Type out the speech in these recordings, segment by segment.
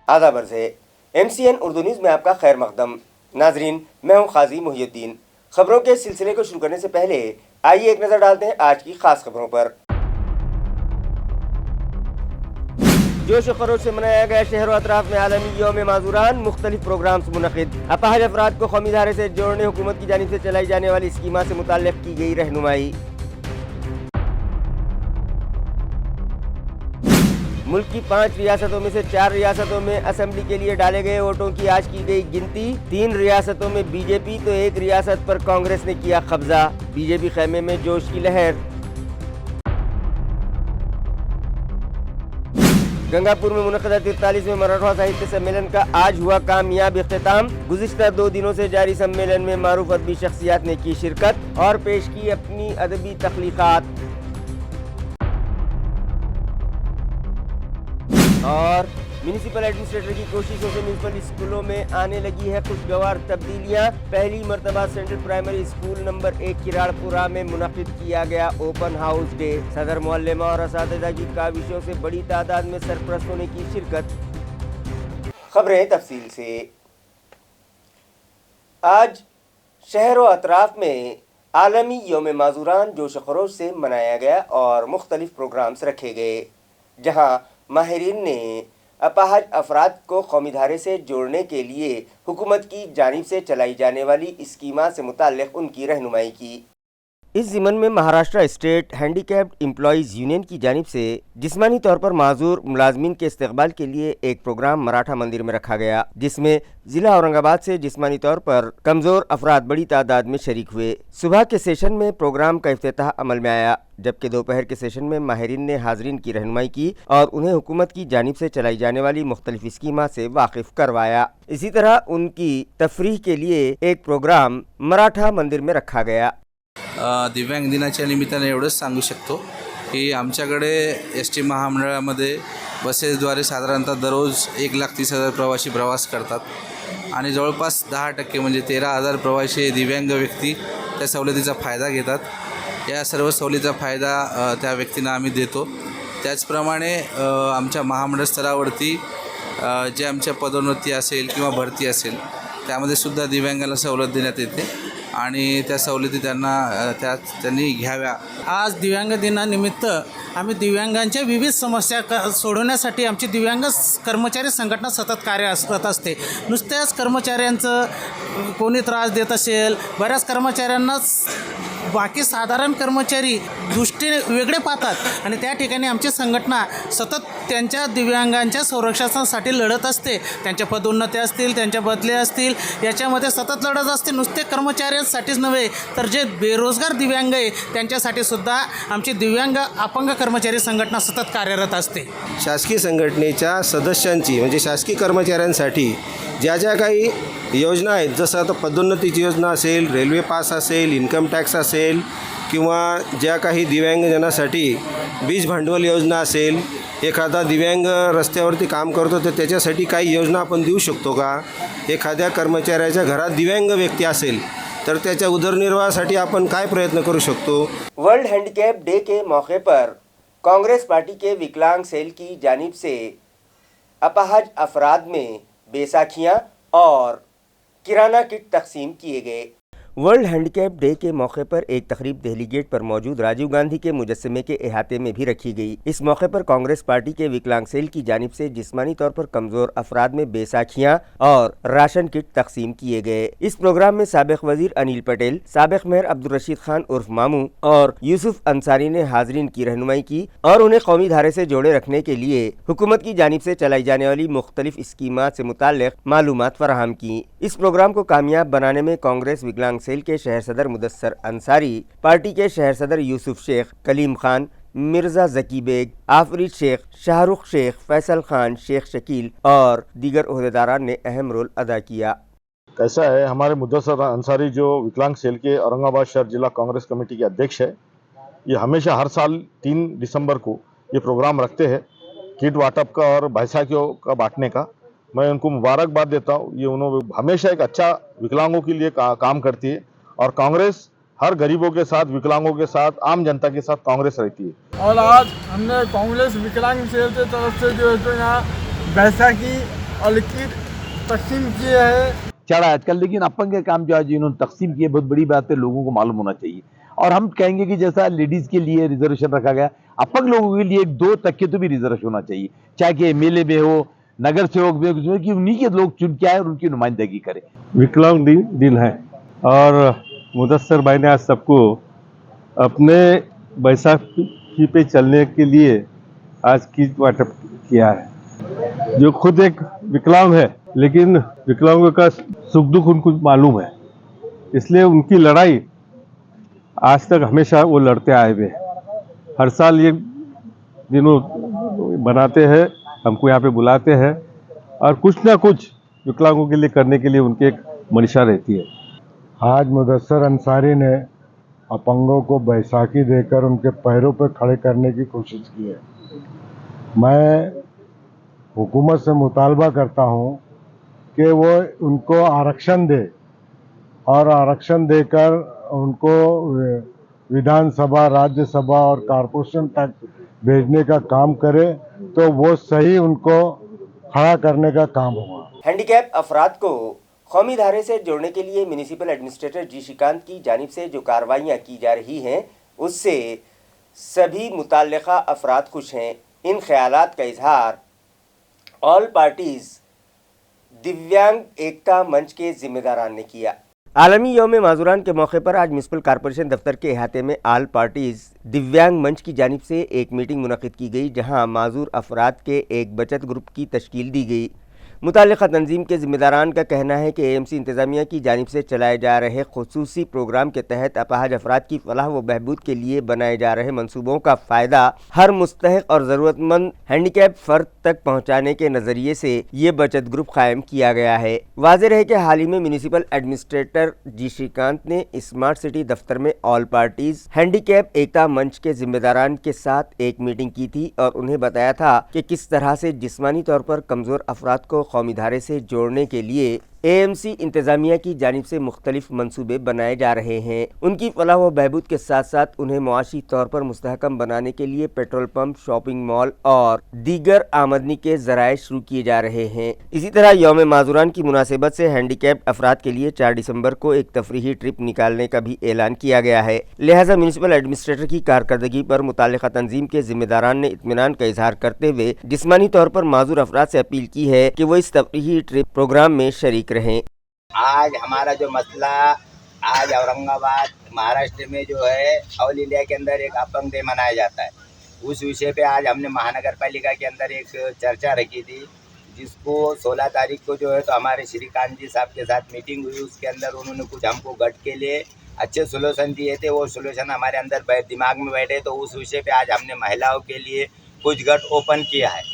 आदाब अर्ज़ है। MCN उर्दू न्यूज़ में आपका खैर मकदम। नाजरीन, मैं हूँ खाजी मुहियुद्दीन। खबरों के सिलसिले को शुरू करने से पहले आइए एक नज़र डालते हैं आज की खास खबरों पर। जोश व खरोश से मनाया गया शहर व अतराफ में आलमी यौम माजूरान, मुख्तलिफ प्रोग्राम्स मुनक़िद। अपाहज अफराद को कौमी धारे से जोड़ने हुकूमत की जानिब से चलाई जाने वाली स्कीमा से मुताल्लिक़ की गई रहनुमाई। मुल्क की 5 रियासतों में से 4 रियासतों में असेंबली के लिए डाले गए वोटों की आज की गई गिनती। 3 रियासतों में बीजेपी तो 1 रियासत पर कांग्रेस ने किया कब्जा। बीजेपी खेमे में जोश की लहर। गंगापुर में मुनक़दा 43वें मराठा साहित्य सम्मेलन का आज हुआ कामयाब इख्तिताम। गुज़िश्ता 2 दिनों से जारी सम्मेलन में मारूफ अदबी शख्सियात ने की शिरकत और पेश की अपनी अदबी तख्लीक़ात। और म्यूनिसिपल एडमिनिस्ट्रेटर की कोशिशों से म्यूनिसिपल स्कूलों में आने लगी है खुशगवार तब्दीलियां। पहली मरतबा सेंट्रल प्राइमरी स्कूल नंबर 1 किराड़पुरा में मुनक़िद किया गया ओपन हाउस डे। सदर मुअल्लिमा और असातिज़ा की काविशों से बड़ी तादाद में सरपरस्तों ने की शिरकत। खबरें तफसील से। आज शहर व अतराफ में आलमी यौम माजूरान जोश खरोश से मनाया गया और मुख्तलिफ प्रोग्राम्स रखे गए, जहाँ माहिरीन ने अपाहज अफराद को कौमी धारे से जोड़ने के लिए हुकूमत की जानिब से चलाई जाने वाली स्कीमा से मुताल्लिक़ उनकी रहनुमाई की। इस ज़िमन में Maharashtra state handicapped employees union की जानिब से जिस्मानी तौर पर माजूर मुलाजमीन के इस्तकबाल के लिए एक प्रोग्राम मराठा मंदिर में रखा गया, जिसमें ज़िला औरंगाबाद से जिस्मानी तौर पर कमज़ोर अफराद बड़ी तादाद में शरीक हुए। सुबह के सेशन में प्रोग्राम का इफ्तिताह अमल में आया, जबकि दोपहर के सेशन में माहिरीन ने हाजरीन की रहनुमाई की और उन्हें हुकूमत की जानिब से चलाई जाने वाली मुख्तलिफ स्कीमा से वाकिफ करवाया। इसी तरह उनकी तफरीह के लिए एक प्रोग्राम मराठा मंदिर में रखा गया। दिव्यांग दिनाच्या निमित्ताने एवढंच सांगू शकतो की आमच्याकडे ST महामंडळामध्ये बसेसद्वारे साधारणतः दररोज 1,30,000 प्रवासी प्रवास करतात आणि जवळपास 10% म्हणजे 13,000 प्रवासी दिव्यांग व्यक्ती त्या सवलतीचा फायदा घेतात। या सर्व सवलतीचा फायदा त्या व्यक्तींना आम्ही देतो। त्याचप्रमाणे आमच्या महामंडळ स्तरावरती जे आमच्या पदोन्नती असेल किंवा भरती असेल त्यामध्ये सुद्धा दिव्यांगाला सवलत देण्यात येते आणि त्या सवलती त्यांनी घ्याव्या। आज दिव्यांग दिनानिमित्त आम्ही दिव्यांगांच्या विविध समस्या सोडवण्यासाठी आमची दिव्यांग कर्मचारी संघटना सतत कार्य करत असते। नुसत्याच कर्मचाऱ्यांचं कोणी त्रास देत असेल, बऱ्याच कर्मचाऱ्यांना बाकी साधारण कर्मचारी दृष्टीने वेगळे पाहतात आणि त्या ठिकाणी आमची संघटना सतत त्यांच्या दिव्यांगांच्या संरक्षणासाठी लढत असते। त्यांच्या पदोन्नती असतील, त्यांच्या बदल्या असतील, याच्यामध्ये सतत लढत असते। नुसते कर्मचाऱ्यांसाठीच नव्हे तर जे बेरोजगार दिव्यांग आहे त्यांच्यासाठी सुद्धा आमची दिव्यांग अपंग कर्मचारी संघटना सतत कार्यरत असते। शासकीय संघटनेच्या सदस्यांची म्हणजे शासकीय कर्मचाऱ्यांसाठी ज्या ज्या काही योजना आहेत, जसं आता पदोन्नतीची योजना असेल, रेल्वे पास असेल, इन्कम टॅक्स असेल किंवा ज्या काही दिव्यांगजनासाठी बीज भांडवल योजना असेल, एखादा दिव्यांग रस्त्यावरती काम करतो तर त्याच्यासाठी काही योजना आपण देऊ शकतो का? एखाद्या कर्मचाऱ्याच्या घरात दिव्यांग व्यक्ती असेल तर त्याच्या उदरनिर्वाहासाठी आपण काय प्रयत्न करू शकतो? वर्ल्ड हैंडीकैप डे के मौके पर कांग्रेस पार्टी के विकलांग सेल की जानिब से अपाहज अफराद में बैसाखियाँ और किराना किट तकसीम किए गए। वर्ल्ड हैंडीकैप डे के मौके पर एक तकरीब दिल्ली गेट पर मौजूद राजीव गांधी के मुजस्समे के अहाते में भी रखी गई। इस मौके पर कांग्रेस पार्टी के विकलांग सेल की जानिब से जिस्मानी तौर पर कमज़ोर अफराद में बैसाखियाँ और राशन किट तकसीम किए गए। इस प्रोग्राम में साबिक वजीर अनिल पटेल, साबिक मेयर अब्दुल रशीद खान उर्फ मामू और यूसुफ अंसारी ने हाजरीन की रहनुमाई की और उन्हें कौमी धारे से जोड़े रखने के लिए हुकूमत की जानिब से चलाई जाने वाली मुख्तलिफ स्कीमात से मुताल्लिक़ मालूमात फराहम की। इस प्रोग्राम को कामयाब बनाने में कांग्रेस विकलांग सेल के शहर सदर मुदस्सर अंसारी, पार्टी के शहर सदर यूसुफ शेख, कलीम खान, मिर्ज़ा जकी बेग, आफरीद शेख, शाहरुख शेख, फैसल खान, शेख शकील और दीगर ओहदेदारान ने अहम रोल अदा किया। कैसा है, हमारे मुदस्सर अंसारी जो विकलांग सेल के औरंगाबाद शहर जिला कांग्रेस कमेटी के अध्यक्ष है, ये हमेशा हर साल 3 दिसंबर को ये प्रोग्राम रखते हैं किट वाटप का और बैसाखियों का बांटने का। मैं उनको मुबारकबाद देता हूँ। ये उन्होंने हमेशा एक अच्छा विकलांगों के लिए काम करती है और कांग्रेस हर गरीबों के साथ, विकलांगों के साथ, आम जनता के साथ कांग्रेस रहती है। और आज हमने कांग्रेस विकलांग सेल की तरफ से जो है तो यहाँ बैसाखी और लिक्विड तकसीम किए हैं। चढ़ा आजकल, लेकिन अपंग के काम जो आज इन्होंने तकसीम किए बहुत बड़ी बात है, लोगों को मालूम होना चाहिए। और हम कहेंगे कि जैसा लेडीज के लिए रिजर्वेशन रखा गया, अपंग लोगों के लिए 2 तक के तो भी रिजर्वेशन होना चाहिए, चाहे कि एमएलए में हो, नगर सेवक में हो, कि उन्हीं के लोग चुन के आए और उनकी नुमाइंदगी करें। विकलांग दिन है और मुदस्सर भाई ने आज सबको अपने बैसाखी पे चलने के लिए आज किट वाटप किया है। जो खुद एक विकलांग है, लेकिन विकलांगों का सुख दुख उनको मालूम है, इसलिए उनकी लड़ाई आज तक हमेशा वो लड़ते आए हुए हैं। हर साल ये दिनों बनाते हैं, हमको यहाँ पे बुलाते हैं और कुछ ना कुछ विकलांगों के लिए करने के लिए उनकी एक मंशा रहती है। आज मुदस्सर अंसारी ने अपंगों को बैसाखी देकर उनके पैरों पर खड़े करने की कोशिश की है। मैं हुकूमत से मुतालबा करता हूँ कि वो उनको आरक्षण दे और आरक्षण देकर उनको विधानसभा, राज्यसभा और कॉरपोरेशन तक भेजने का काम करे, तो वो सही उनको खड़ा करने का काम होगा। हैंडीकैप अफराद को कौमी धारे से जोड़ने के लिए म्यूनिसिपल एडमिनिस्ट्रेटर जी श्रीकांत की जानिब से जो कार्रवाइयाँ की जा रही हैं, उससे सभी मुताल्लिका अफराद खुश हैं। इन ख्यालात का इजहार ऑल पार्टीज़ दिव्यांग एकता मंच के जिम्मेदारान ने किया। आलमी यौम माजुरान के मौके पर आज म्यूनिसिपल कॉरपोरेशन दफ्तर के अहाते में ऑल पार्टीज़ दिव्यांग मंच की जानिब से एक मीटिंग मुनक़िद की गई, जहां माजूर अफराद के एक बचत ग्रुप की तश्कील दी गई। मुताल्लिक़ा तंजीम के ज़िम्मेदारान का कहना है कि एएमसी इंतज़ामिया की जानिब से चलाए जा रहे खुसूसी प्रोग्राम के तहत अपाहज अफराद की फलाह व बहबूद के लिए बनाए जा रहे मनसूबों का फ़ायदा हर मुस्तहिक और ज़रूरतमंद हैंडीकैप फ़र्द तक पहुँचाने के नज़रिए से ये बचत ग्रुप कायम किया गया है। वाज़ेह रहे कि हाल ही में म्यूनिसिपल एडमिनिस्ट्रेटर जी श्रीकांत ने स्मार्ट सिटी दफ्तर में ऑल पार्टीज़ हैंडीकैप एकता मंच के ज़िम्मेदारान के साथ एक मीटिंग की थी और उन्हें बताया था कि किस तरह से जिस्मानी तौर पर कमज़ोर अफराद को कौमी धारे से जोड़ने के लिए एएमसी इंतज़ामिया की जानिब से मुख्तलिफ मंसूबे बनाए जा रहे हैं। उनकी फलाह व बहबूद के साथ साथ उन्हें मुआशी तौर पर मुस्तहकम बनाने के लिए पेट्रोल पंप, शॉपिंग मॉल और दीगर आमदनी के ज़राए शुरू किए जा रहे हैं। इसी तरह यौम माजुरान की मुनासिबत से हैंडीकैप अफराद के लिए 4 दिसंबर को एक तफरीही ट्रिप निकालने का भी ऐलान किया गया है। लिहाजा म्यूनिसिपल एडमिनिस्ट्रेटर की कारकर्दगी पर मुताल्लिक़ा तंजीम के ज़िम्मेदारान ने इत्मीनान का इजहार करते हुए जिस्मानी तौर पर माजूर अफराद से अपील की है कि वो इस तफरीही ट्रिप प्रोग्राम में शरीक रहें। आज हमारा जो मसला, आज औरंगाबाद महाराष्ट्र में जो है ऑल इंडिया के अंदर एक अपंग डे मनाया जाता है, उस विषय पे आज हमने महानगर पालिका के अंदर एक चर्चा रखी थी, जिसको 16 तारीख को जो है तो हमारे श्रीकांत जी साहब के साथ मीटिंग हुई। उसके अंदर उन्होंने कुछ हमको गट के लिए अच्छे सोल्यूशन दिए थे, वो सोल्यूशन हमारे अंदर दिमाग में बैठे, तो उस विषय पे आज हमने महिलाओं के लिए कुछ गट ओपन किया है।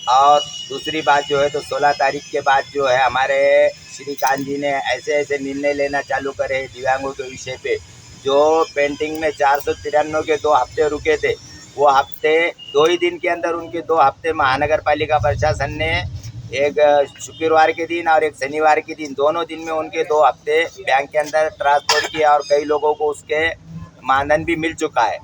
और दूसरी बात जो है तो 16 तारीख के बाद जो है हमारे श्रीकांत जी ने ऐसे ऐसे निर्णय लेना चालू करे दिव्यांगों के विषय पे। जो पेंटिंग में 493 के 2 हफ्ते रुके थे, वो हफ्ते 2 ही दिन के अंदर उनके 2 हफ्ते महानगर पालिका प्रशासन ने एक शुक्रवार के दिन और एक शनिवार के दिन, दोनों दिन में उनके 2 हफ्ते बैंक के अंदर ट्रांसफर किया और कई लोगों को उसके मानधन भी मिल चुका है।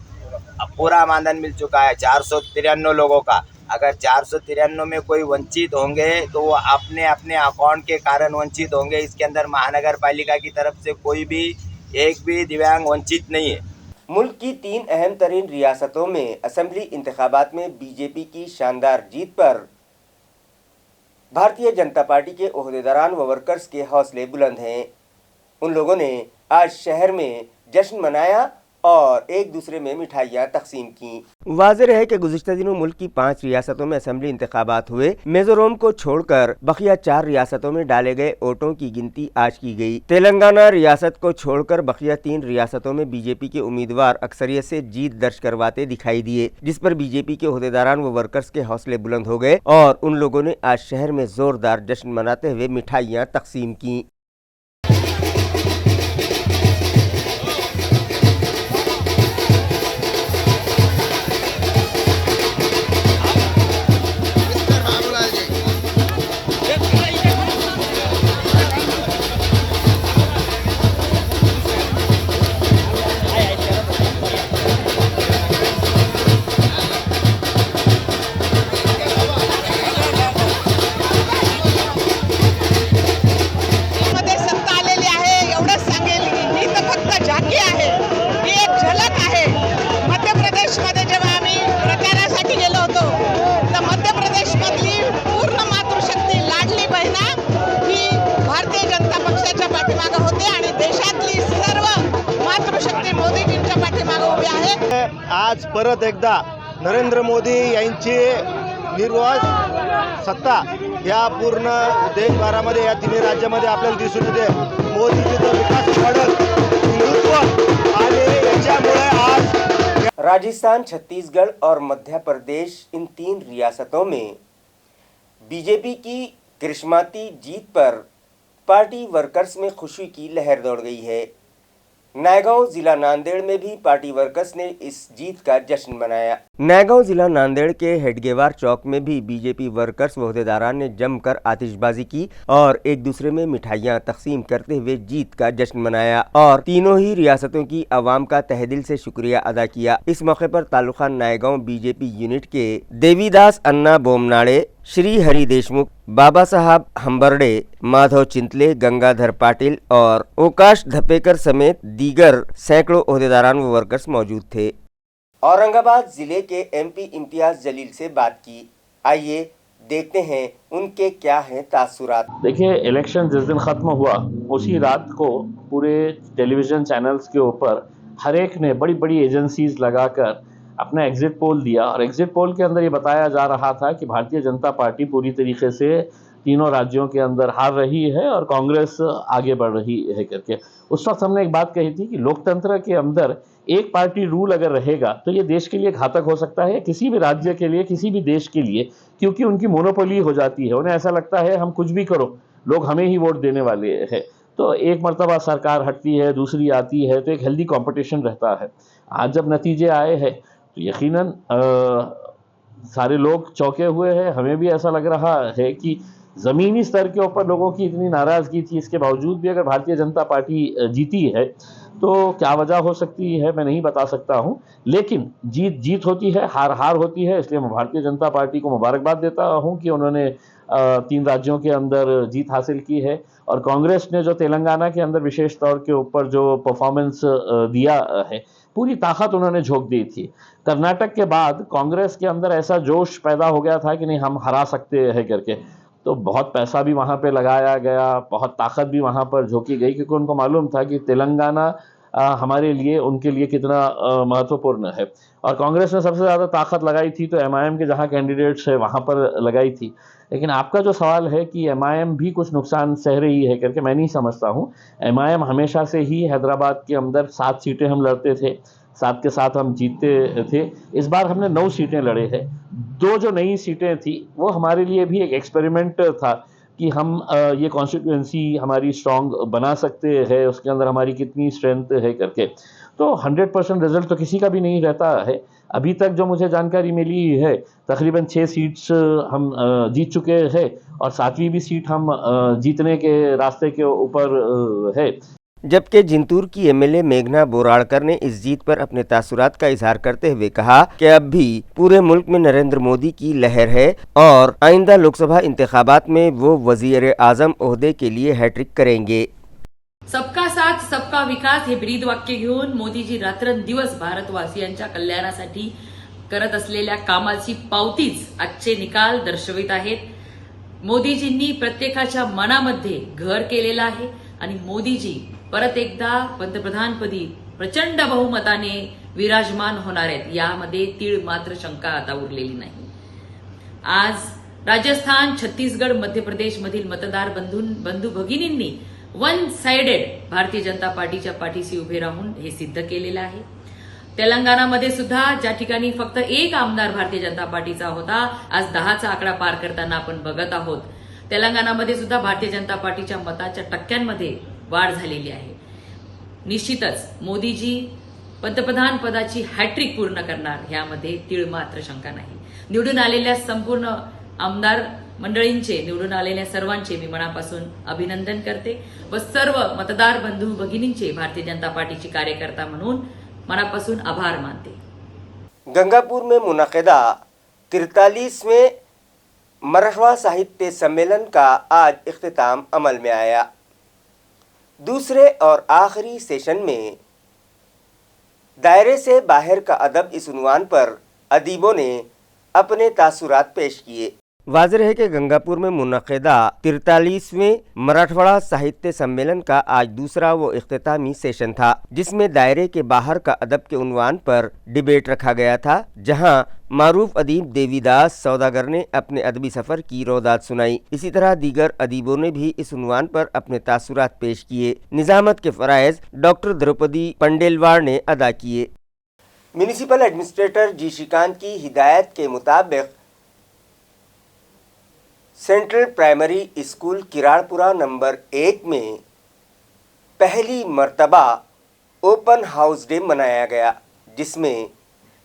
अब पूरा मानधन मिल चुका है 493 लोगों का। अगर 493 में कोई वंचित होंगे तो वो अपने अपने अकाउंट के कारण वंचित होंगे। इसके अंदर महानगर पालिका की तरफ से कोई भी एक भी दिव्यांग वंचित नहीं है। मुल्क की 3 अहम तरीन रियासतों में असेंबली इंतखाबात में बीजेपी की शानदार जीत पर भारतीय जनता पार्टी के ओहदेदारान व वर्कर्स के हौसले बुलंद हैं। उन लोगों ने आज शहर में जश्न मनाया और एक दूसरे में मिठाइयाँ तकसीम की। वाज़ेह है कि गुज़िश्ता दिनों मुल्क की 5 रियासतों में असेंबली इंतखाबात हुए। मिज़ोरम को छोड़कर बकिया 4 रियासतों में डाले गए वोटों की गिनती आज की गई। तेलंगाना रियासत को छोड़कर बकिया 3 रियासतों में बीजेपी के उम्मीदवार अक्सरियत से जीत दर्ज करवाते दिखाई दिए, जिस पर बीजेपी के ओहदेदारान व वर्कर्स के हौसले बुलंद हो गए और उन लोगों ने आज शहर में जोरदार जश्न मनाते हुए मिठाइयाँ तकसीम की। परत एकदा नरेंद्र मोदी यांची निर्वाह सत्ता या पूर्ण देशभरामध्ये या तिन्ही राज्यामध्ये आपल्याला दिसून येते. मोदीजीचा विकास मॉडेल हिंदुत्व आणि याच्यामुळे आज राजस्थान, छत्तीसगढ़ और मध्य प्रदेश, इन 3 रियासतों में बीजेपी की करिश्माती जीत पर पार्टी वर्कर्स में खुशी की लहर दौड़ गई है। नायगांव जिला नांदेड़ में भी पार्टी वर्कर्स ने इस जीत का जश्न मनाया। नायगांव जिला नांदेड़ के हेडगेवार चौक में भी बीजेपी वर्कर्स व ओहदेदारान ने जमकर आतिशबाजी की और एक दूसरे में मिठाइयां तकसीम करते हुए जीत का जश्न मनाया और तीनों ही रियासतों की आवाम का तहेदिल से शुक्रिया अदा किया। इस मौके पर तालुका नायगांव बीजेपी यूनिट के देवीदास अन्ना बोमनाड़े, श्री हरि देशमुख, बाबा साहब हम्बरडे, माधव चिंतले, गंगाधर पाटिल और ओकाश धपेकर समेत दीगर सैकड़ों ओहदेदारान व वर्कर्स मौजूद थे। औरंगाबाद जिले के एमपी इम्तियाज जलील से बात की। आइए देखते हैं उनके क्या हैं तासुरात। देखिए, इलेक्शन जिस दिन ख़त्म हुआ उसी रात को पूरे टेलीविज़न चैनल्स के ऊपर हर एक ने बड़ी बड़ी एजेंसीज लगाकर अपना एग्जिट पोल दिया और एग्जिट पोल के अंदर ये बताया जा रहा था कि भारतीय जनता पार्टी पूरी तरीके से तीनों राज्यों के अंदर हार रही है और कांग्रेस आगे बढ़ रही है करके। उस वक्त हमने एक बात कही थी कि लोकतंत्र के अंदर एक पार्टी रूल अगर रहेगा तो ये देश के लिए घातक हो सकता है, किसी भी राज्य के लिए, किसी भी देश के लिए, क्योंकि उनकी मोनोपोली हो जाती है। उन्हें ऐसा लगता है हम कुछ भी करो, लोग हमें ही वोट देने वाले हैं। तो एक मर्तबा सरकार हटती है, दूसरी आती है, तो एक हेल्दी कंपटीशन रहता है। आज जब नतीजे आए हैं तो यकीनन सारे लोग चौंके हुए हैं। हमें भी ऐसा लग रहा है कि ज़मीनी स्तर के ऊपर लोगों की इतनी नाराज़गी थी, इसके बावजूद भी अगर भारतीय जनता पार्टी जीती है तो क्या वजह हो सकती है मैं नहीं बता सकता हूं, लेकिन जीत जीत होती है, हार हार होती है। इसलिए मैं भारतीय जनता पार्टी को मुबारकबाद देता हूं कि उन्होंने 3 राज्यों के अंदर जीत हासिल की है और कांग्रेस ने जो तेलंगाना के अंदर विशेष तौर के ऊपर जो परफॉर्मेंस दिया है, पूरी ताकत उन्होंने झोंक दी थी। कर्नाटक के बाद कांग्रेस के अंदर ऐसा जोश पैदा हो गया था कि नहीं, हम हरा सकते हैं करके। तो बहुत पैसा भी वहाँ पे लगाया गया, बहुत ताकत भी वहाँ पर झोंकी गई, क्योंकि उनको मालूम था कि तेलंगाना हमारे लिए, उनके लिए कितना महत्वपूर्ण है। और कांग्रेस ने सबसे ज़्यादा ताकत लगाई थी तो एमआईएम के जहाँ कैंडिडेट्स है वहाँ पर लगाई थी। लेकिन आपका जो सवाल है कि एमआईएम भी कुछ नुकसान सह रही है करके, मैं नहीं समझता हूँ। एमआईएम हमेशा से ही हैदराबाद के अंदर 7 सीटें हम लड़ते थे, 7 के 7 हम जीतते थे। इस बार हमने 9 सीटें लड़े हैं। 2 जो नई सीटें थी वो हमारे लिए भी एक एक्सपेरिमेंट था कि हम ये कॉन्स्टिट्यूएंसी हमारी स्ट्रॉन्ग बना सकते हैं, उसके अंदर हमारी कितनी स्ट्रेंथ है करके। तो 100% रिजल्ट तो किसी का भी नहीं रहता है। अभी तक जो मुझे जानकारी मिली है, तकरीबन 6 सीट्स हम जीत चुके हैं और 7वीं भी सीट हम जीतने के रास्ते के ऊपर है। जबकि जिंतूर की एमएलए मेघना बोराड़कर ने इस जीत पर अपने तासुरात का इजहार करते हुए कहा कि अब भी पूरे मुल्क में नरेंद्र मोदी की लहर है और आइंदा लोकसभा इंतखाबात में वो वजीर आजम ओहदे के लिए हैट्रिक करेंगे। सबका साथ सबका विकास हे ब्रीद वाक्य घेऊन मोदीजी रात्रंदिवस भारतवासियांच्या कल्याणासाठी करत असलेल्या कामाची पावतीच आजचे निकाल दर्शवित आहेत। मोदीजींनी प्रत्येकाच्या मनामध्ये घर केलेलं आहे आणि मोदीजी परत एकदा पंतप्रधानपदी प्रचंड बहुमताने विराजमान होणार आहेत, यामध्ये तीळ मात्र शंका आता उरलेली नाही। आज राजस्थान, छत्तीसगड, मध्य प्रदेश मधील मतदार बंधू भगिनींनी वन साइडेड भारतीय जनता पार्टीच्या पाठीशी उभे राहून हे सिद्ध केलेलं आहे। तेलंगणामध्ये सुद्धा ज्या ठिकाणी फक्त 1 आमदार भारतीय जनता पार्टीचा होता, आज 10चा आकडा पार करताना आपण बघत आहोत। तेलंगणामध्ये सुद्धा भारतीय जनता पार्टीच्या मताच्या टक्क्यांमध्ये वाढ झालेली आहे। निश्चितच मोदीजी पंतप्रधान पदाची हॅट्रिक पूर्ण करणार यामध्ये तीळ मात्र शंका नाही। निवडून आलेल्या संपूर्ण आमदार मंडळींचे, निवडून आलेल्या सर्वांचे मी मनापासून अभिनंदन करते व सर्व मतदार बंधू भगिनींचे भारतीय जनता पार्टीची कार्यकर्ता म्हणून मनापासून आभार मानते। गंगापुर में मुनक़िदा 43वें मरहवा साहित्य सम्मेलन का आज इख्तिताम अमल में आया। दूसरे और आखिरी सेशन में दायरे से बाहर का अदब इस उन्वान पर अदीबों ने अपने तासुरात पेश किए। वाज़ेह है कि गंगापुर में मुनक़िदा 43वें मराठवाड़ा साहित्य सम्मेलन का आज दूसरा व इख्तितामी सेशन था, जिसमें दायरे के बाहर का अदब के उन्वान पर डिबेट रखा गया था, जहां मारूफ अदीब देवीदास सौदागर ने अपने अदबी सफ़र की रौदात सुनाई। इसी तरह दीगर अदीबों ने भी इस उन्वान पर अपने तासुरात पेश किए। निज़ामत के फ़राइज़ डॉक्टर द्रौपदी पंडेलवार ने अदा किए। म्यूनिसिपल एडमिनिस्ट्रेटर जी श्रीकांत की हिदायत के मुताबिक सेंट्रल प्राइमरी स्कूल किराड़पुरा नंबर 1 में पहली मर्तबा ओपन हाउस डे मनाया गया, जिसमें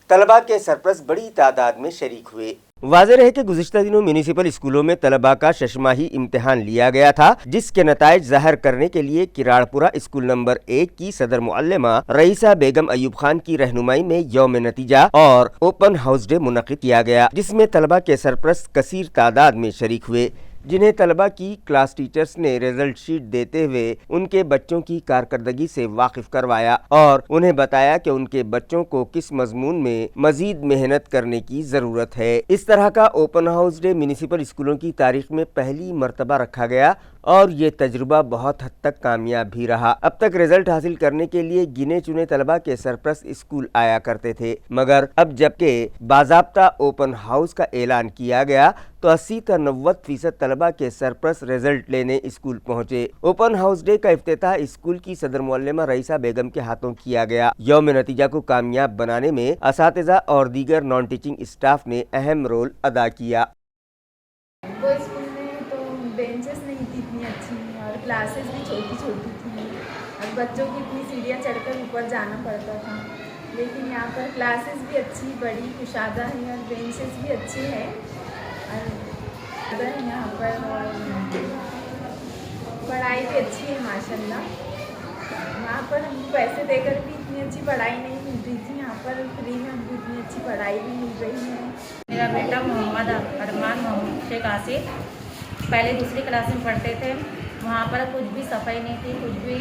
तलबा के सरपरस्त बड़ी तादाद में शरीक हुए। वाज़ेह है कि गुज़िश्ता दिनों म्यूनिसिपल स्कूलों में तलबा का शशमाही इम्तिहान लिया गया था, जिसके नताइज ज़ाहिर करने के लिए किराड़पुरा स्कूल नंबर 1 की सदर मुअल्लिमा रईसा बेगम अयूब खान की रहनुमाई में यौम नतीजा और ओपन हाउस डे मुनक़िद किया गया, जिसमें तलबा के सरपरस्त कसीर तादाद में शरीक हुए, जिन्हें तलबा की क्लास टीचर्स ने रिजल्ट शीट देते हुए उनके बच्चों की कारकर्दगी से वाकिफ करवाया और उन्हें बताया कि उनके बच्चों को किस मजमून में मजीद मेहनत करने की ज़रूरत है। इस तरह का ओपन हाउस डे म्यूनिसिपल स्कूलों की तारीख में पहली मर्तबा रखा गया और ये तजुर्बा बहुत हद तक कामयाब भी रहा। अब तक रिजल्ट हासिल करने के लिए गिने चुने तलबा के सरपरस्त स्कूल आया करते थे, मगर अब जबकि बाज़ाब्ता ओपन हाउस का ऐलान किया गया तो 80 से 90% तलबा के सरपरस्त रिजल्ट लेने स्कूल पहुँचे। ओपन हाउस डे का इफ्तिताह स्कूल की सदर मुअल्लिमा रईसा बेगम के हाथों किया गया। यौम नतीजा को कामयाब बनाने में असातिज़ा और दीगर नॉन टीचिंग स्टाफ ने अहम रोल अदा किया। वो स्कूल में तो बेंचेस नहीं थी इतनी अच्छी और क्लासेस भी छोटी छोटी थी और बच्चों की इतनी सीढ़ियाँ चढ़कर ऊपर जाना पड़ता था, लेकिन यहाँ पर क्लासेस भी अच्छी बड़ी कुशादा है और बेंचेस भी अच्छे हैं और यहाँ पर पढ़ाई भी अच्छी है माशाल्लाह। वहाँ पर हमको पैसे देकर भी इतनी अच्छी पढ़ाई नहीं मिल रही थी, यहाँ पर फ्री में हमको इतनी अच्छी पढ़ाई भी मिल रही है। मेरा बेटा मोहम्मद अरमान मोहम्मद शेख आसिफ पहले दूसरी क्लास में पढ़ते थे, वहाँ पर कुछ भी सफाई नहीं थी, कुछ भी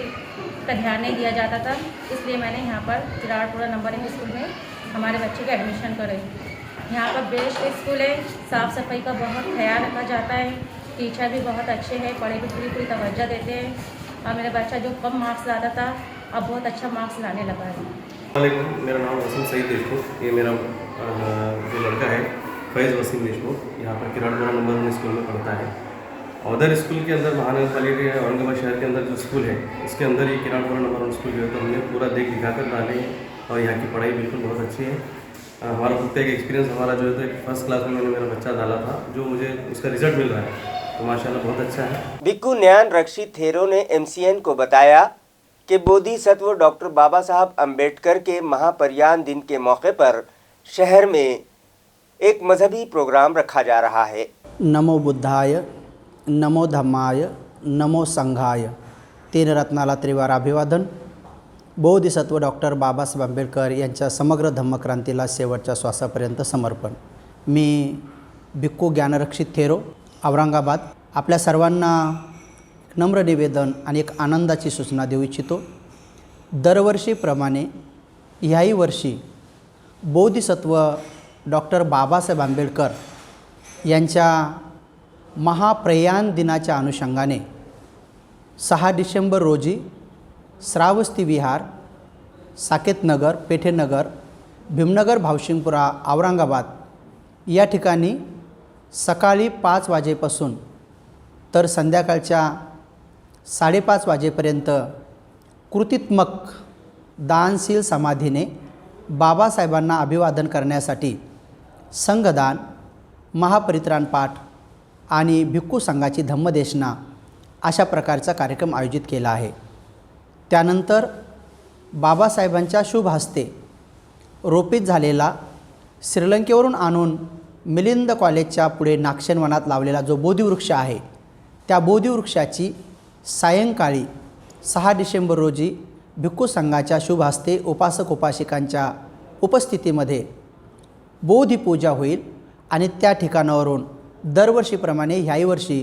का ध्यान नहीं दिया जाता था, इसलिए मैंने यहाँ पर किराड़पुरा नंबर 1 स्कूल में हमारे बच्चे का एडमिशन करे। यहाँ पर बेस्ट स्कूल है, साफ़ सफाई का बहुत ख्याल रखा जाता है, टीचर भी बहुत अच्छे हैं, पढ़ाई पे पूरी तवज्जो देते हैं और मेरा बच्चा जो कम मार्क्स लाता था अब बहुत अच्छा मार्क्स लाने लगा है। मेरा नाम वसीम सईद देशमुख, ये मेरा जो लड़का है फैज़ वसीम देशमुख, यहाँ पर किराड़पुरा नंबर 1 स्कूल में पढ़ता है। उधर स्कूल के अंदर महानगर पालिका औरंगाबाद शहर के अंदर जो स्कूल है इसके अंदर ये किराड़पुरा नंबर 1 स्कूल जो है तो हमने पूरा देख दिखा कर डाले हैं और यहाँ की पढ़ाई बिल्कुल बहुत अच्छी है। हमारा खुद का एक एक्सपीरियंस हमारा जो है तो एक फर्स्ट क्लास में मैंने मेरा बच्चा डाला था, जो मुझे उसका रिजल्ट मिल रहा है तो माशाल्लाह बहुत अच्छा है। बिक्कू न्यान रक्षी थेरो ने MCN को बताया कि बोधिसत्व डॉक्टर बाबा साहब अम्बेडकर के महापर्यान दिन के मौके पर शहर में एक मजहबी प्रोग्राम रखा जा रहा है। नमो बुद्धाय, नमो धम्माय, नमो संघाय 3 रत्नाला त्रिवार अभिवादन। बोधिसत्व डॉक्टर बाबासाहेब आंबेडकर यांच्या समग्र धम्मक्रांतीला शेवटच्या श्वासापर्यंत समर्पण। मी बिक्कू ज्ञानरक्षित थेरो, औरंगाबाद। आपल्या सर्वांना नम्र निवेदन आणि एक आनंदाची सूचना देऊ इच्छितो। दरवर्षीप्रमाणे ह्याही वर्षी बोधिसत्व डॉक्टर बाबासाहेब आंबेडकर यांच्या महाप्रयाण दिनाच्या अनुषंगाने 6 डिसेंबर रोजी श्रावस्ती विहार, साकेत नगर, पेठे नगर, भीमनगर, भावशिंगपुरा, औरंगाबाद या ठिकाणी सकाळी 5 वाजेपासून तर संध्याकाळच्या 5:30 वाजेपर्यंत कृतीत्मक दानशील समाधीने बाबासाहेबांना अभिवादन करण्यासाठी संघदान, महापरित्राण पाठ आणि भिक्खू संघाची धम्मदेशना अशा प्रकारचा कार्यक्रम आयोजित केला आहे। त्यानंतर बाबासाहेबांच्या शुभ हस्ते रोपित झालेला श्रीलंकेवरून आणून मिलिंद कॉलेजच्या पुढे नागशेनवनात लावलेला जो बोधिवृक्ष आहे त्या बोधिवृक्षाची सायंकाळी 6 डिसेंबर रोजी भिक्खू संघाच्या शुभ हस्ते उपासक उपासिकांच्या उपस्थितीमध्ये बोधिपूजा होईल आणि त्या ठिकाणावरून दरवर्षीप्रमाणे ह्याही वर्षी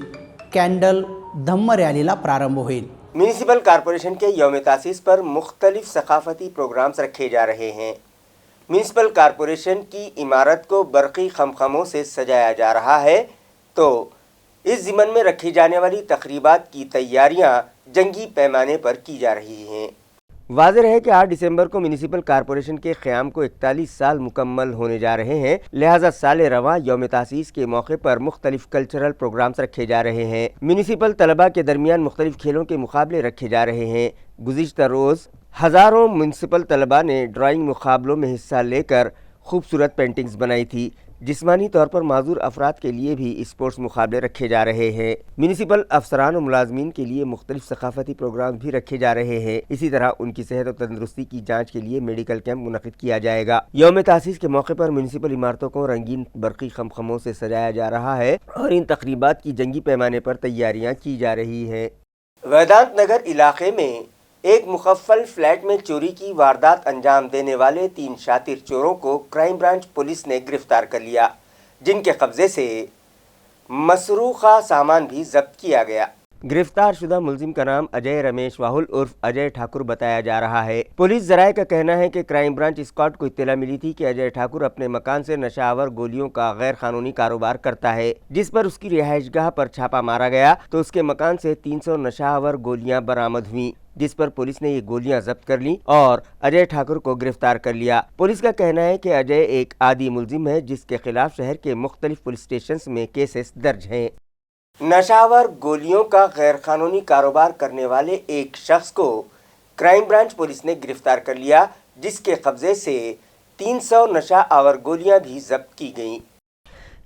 कैंडल धम्म रैली प्रारंभ होईल। म्यूनिसिपल कॉरपोरेशन के यौम तासीस पर मुख्तलिफ सकाफती प्रोग्राम्स रखे जा रहे हैं। म्यूनिसिपल कॉरपोरेशन की इमारत को बरक़ी खमखमों से सजाया जा रहा है। तो इस ज़िमन में रखी जाने वाली तकरीबात की तैयारियां जंगी पैमाने पर की जा रही हैं। वाज़ेह है कि 8 दिसंबर को म्यूनिसिपल कॉरपोरेशन के क़याम को 41 साल मुकम्मल होने जा रहे हैं, लिहाजा साल रवां यौम तासीस के मौके पर मुख्तलिफ कल्चरल प्रोग्राम्स रखे जा रहे हैं। म्यूनिसिपल तलबा के दरमियान मुख्तलिफ खेलों के मुकाबले रखे जा रहे हैं। गुज़िश्ता रोज़ हज़ारों म्यूनिसिपल तलबा ने ड्राइंग मुकाबलों में हिस्सा लेकर खूबसूरत पेंटिंग्स बनाई थी। जिस्मानी तौर पर माजूर अफराद के लिए भी स्पोर्ट्स मुकाबले रखे जा रहे हैं। म्यूनिसिपल अफसरान और मुलाजमीन के लिए मुख्तलिफ सकाफती प्रोग्राम भी रखे जा रहे हैं। इसी तरह उनकी सेहत और तंदुरुस्ती की जांच के लिए मेडिकल कैंप मुनक़िद किया जाएगा। यौम तासीस के मौके पर म्यूनिसिपल इमारतों को रंगीन बरक़ी खमखमों से सजाया जा रहा है और इन तकरीबात की जंगी पैमाने पर तैयारियाँ की जा रही है। वेदांत नगर इलाके में एक मुखफ़्फ़ल फ्लैट में चोरी की वारदात अंजाम देने वाले 3 शातिर चोरों को क्राइम ब्रांच पुलिस ने गिरफ्तार कर लिया, जिनके कब्जे से मसरूक़ा सामान भी जब्त किया गया। गिरफ्तार शुदा मुलजिम का नाम अजय रमेश वाहुल उर्फ अजय ठाकुर बताया जा रहा है। पुलिस ज़राए का कहना है कि क्राइम ब्रांच स्क्वाड को इत्तला मिली थी कि अजय ठाकुर अपने मकान से नशावर गोलियों का गैर कानूनी कारोबार करता है, जिस पर उसकी रिहाइशगाह पर छापा मारा गया तो उसके मकान से 300 नशावर गोलियां बरामद हुई, जिस पर पुलिस ने ये गोलियां जब्त कर ली और अजय ठाकुर को गिरफ्तार कर लिया। पुलिस का कहना है कि अजय एक आदी मुलजिम है, जिसके खिलाफ शहर के मुख्तलिफ पुलिस स्टेशन में केसेस दर्ज हैं। नशावर गोलियों का गैर कानूनी कारोबार करने वाले एक शख्स को क्राइम ब्रांच पुलिस ने गिरफ्तार कर लिया, जिसके कब्जे से 300 नशा आवर गोलियां भी जब्त की गईं।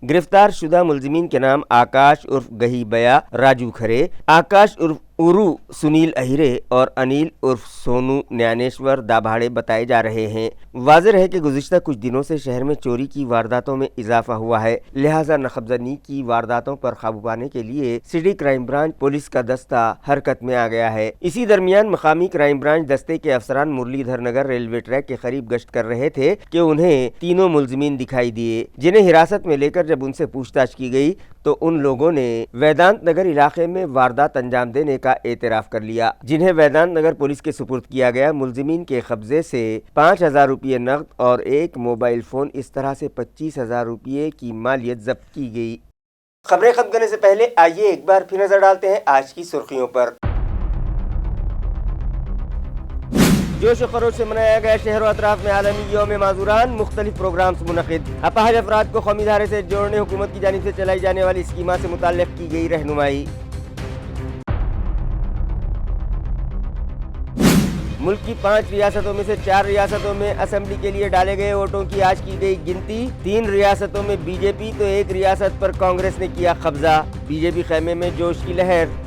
गिरफ्तार शुदा मुलजिमीन के नाम आकाश उर्फ गही बया राजू खरे, आकाश उर्फ उरू सुनील अहिरे और अनिल उर्फ सोनू ज्ञानेश्वर दाभाड़े बताए जा रहे हैं। वाज़ेह है कि गुज़िश्ता कुछ दिनों से शहर में चोरी की वारदातों में इजाफा हुआ है, लिहाजा नखबजनी की वारदातों पर काबू पाने के लिए सिटी क्राइम ब्रांच पुलिस का दस्ता हरकत में आ गया है। इसी दरमियान मकामी क्राइम ब्रांच दस्ते के अफसरान मुरलीधर नगर रेलवे ट्रैक के करीब गश्त कर रहे थे कि उन्हें तीनों मुलजिमीन दिखाई दिए, जिन्हें हिरासत में लेकर जब उनसे पूछताछ की गई तो उन लोगों ने वेदांत नगर इलाके में वारदात अंजाम देने का एतराफ़ कर लिया, जिन्हें वेदांत नगर पुलिस के सुपुर्द किया गया। मुलजिमीन के कब्जे से 5,000 रुपये नकद और एक मोबाइल फ़ोन, इस तरह से 25,000 रुपये की मालियत जब्त की गई। खबरें खत्म करने से पहले आइए एक बार फिर नजर डालते हैं आज की सुर्खियों पर। जोश खरोश से मनाया गया शहर और अतराफ में आलमी यौम माजूरान, मुख्तलिफ प्रोग्राम्स मुनक़िद। अपाहज अफराद को कौमी धारे से जोड़ने हुकूमत की जानिब से चलाई जाने वाली स्कीमा से मुताल्लिक़ की गई रहनुमाई। मुल्क की 5 रियासतों में से 4 रियासतों में असेंबली के लिए डाले गए वोटों की आज की गई गिनती। 3 रियासतों में बीजेपी तो 1 रियासत पर कांग्रेस ने किया कब्जा। बीजेपी खेमे में जोश की लहर।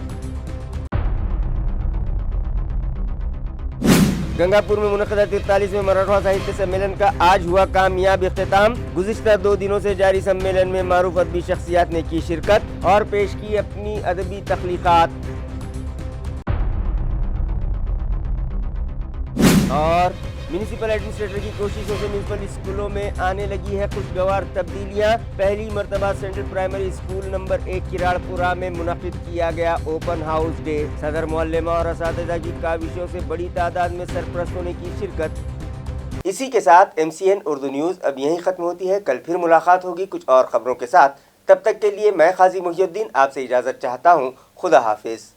गंगापुर में मुनक़दा 43वें मराठा साहित्य सम्मेलन का आज हुआ कामयाब इख्तिताम। गुज़िश्ता 2 दिनों से जारी सम्मेलन में मारूफ अदबी शख्सियात ने की शिरकत और पेश की अपनी अदबी तख्लीक़ात। और म्यूनिसिपल एडमिनिस्ट्रेटर की कोशिशों से म्यूनिसिपल स्कूलों में आने लगी है खुशगवार तब्दीलियां। पहली मरतबा सेंट्रल प्राइमरी स्कूल नंबर 1 किराड़पुरा में मुनक़िद किया गया ओपन हाउस डे। सदर मुअल्लिमा और असातिज़ा की काविशों से बड़ी तादाद में सरपरस्तों ने की शिरकत। इसी के साथ MCN उर्दू न्यूज़ अब यहीं ख़त्म होती है। कल फिर मुलाकात होगी कुछ और ख़बरों के साथ। तब तक के लिए मैं क़ाज़ी मुहियुद्दीन आपसे इजाज़त चाहता हूँ। खुदा हाफिज़।